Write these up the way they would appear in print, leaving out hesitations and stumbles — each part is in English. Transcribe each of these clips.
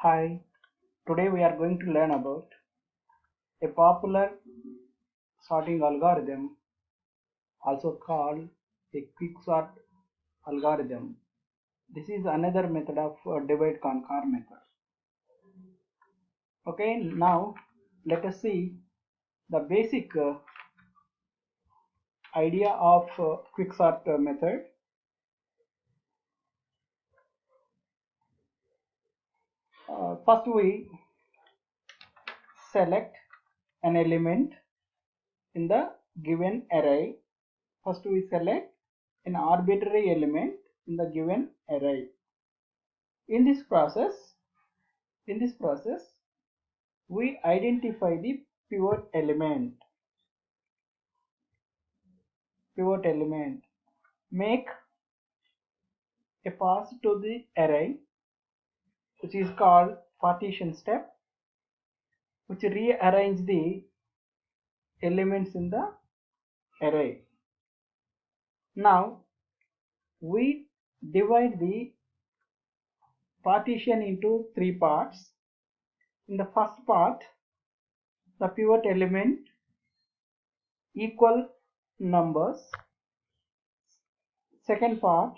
Hi, today we are going to learn about a popular sorting algorithm, also called a quicksort algorithm. This is another method of divide conquer method. Okay, now let us see the basic idea of quicksort method. First we select an element in the given array. First we select an arbitrary element in the given array. In this process, we identify the pivot element, make a pass to the array, which is called partition step, which rearrange the elements in the array. Now we divide the partition into three parts. In the first part, the pivot element equal numbers. Second part,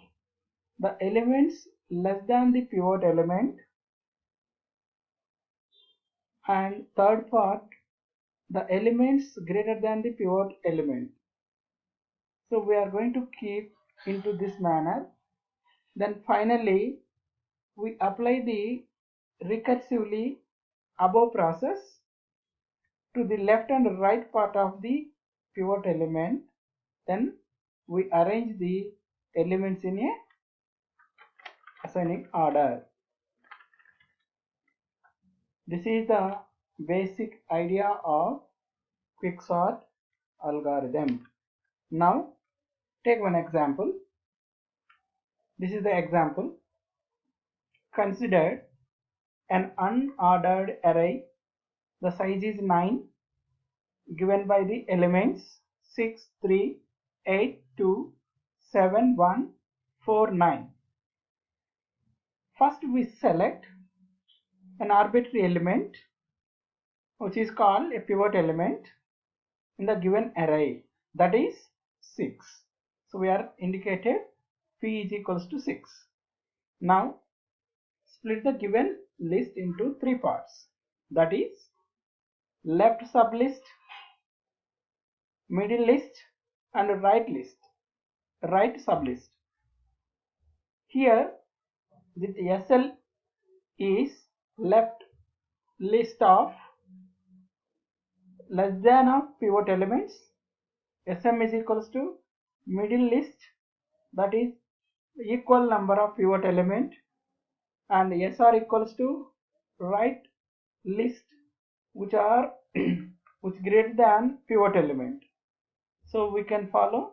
the elements less than the pivot element. And third part, the elements greater than the pivot element. So we are going to keep into this manner. Then finally we apply the recursively above process to the left and right part of the pivot element. Then we arrange the elements in a ascending order. This is the basic idea of quicksort algorithm. Now take one example. This is the example. Consider an unordered array. The size is 9, given by the elements 6, 3, 8, 2, 7, 1, 4, 9. First we select an arbitrary element, which is called a pivot element in the given array, that is 6. So we are indicated p is equals to 6. Now split the given list into three parts, that is left sublist, middle list and right sublist. Here the SL is left list of less than of pivot elements, SM is equals to middle list, that is equal number of pivot element, and SR equals to right list, which are which greater than pivot element. So we can follow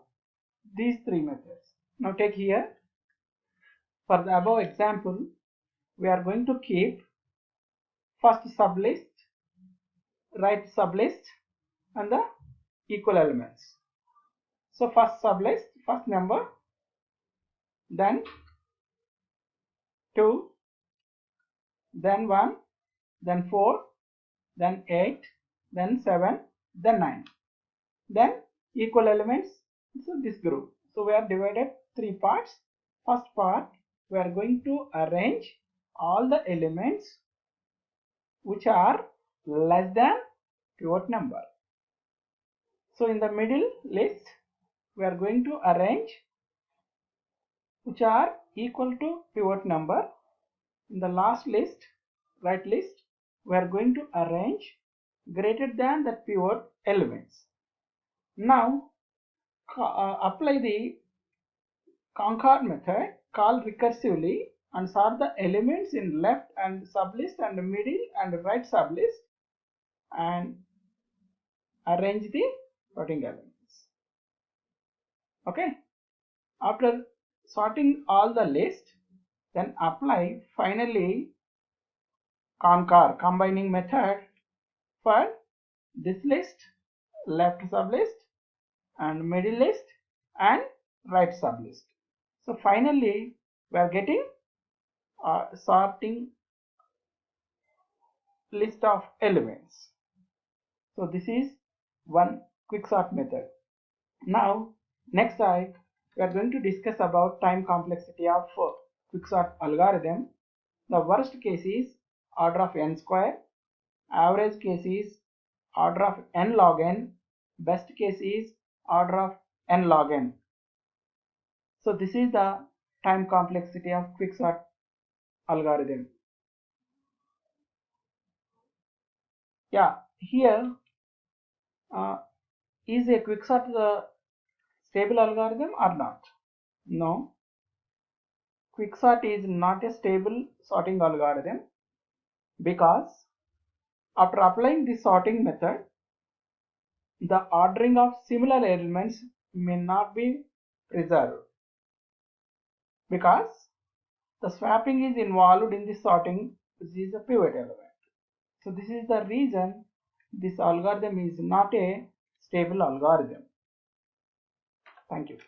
these three methods. Now take here, for the above example, we are going to keep first sublist, right sublist and the equal elements. So first sublist, first number, then 2, then 1, then 4, then 8, then 7, then 9. Then equal elements, so this group. So we are divided three parts. First part, we are going to arrange all the elements which are less than pivot number. So in the middle list, we are going to arrange which are equal to pivot number. In the last list, right list, we are going to arrange greater than the pivot elements. Now apply the conquer method, call recursively and sort the elements in left and sublist and middle and right sublist and arrange the sorting elements. Okay, after sorting all the list, then apply finally conquer combining method for this list, left sublist and middle list and right sublist. So finally we are getting sorting list of elements. So this is one quicksort method. Now next we are going to discuss about time complexity of quicksort algorithm. The worst case is order of n square, average case is order of n log n, best case is order of n log n. So this is the time complexity of quicksort algorithm. Yeah, here is a quicksort stable algorithm or not? No, quicksort is not a stable sorting algorithm because after applying this sorting method, the ordering of similar elements may not be preserved because the swapping is involved in the sorting, which is a pivot element. So this is the reason this algorithm is not a stable algorithm. Thank you.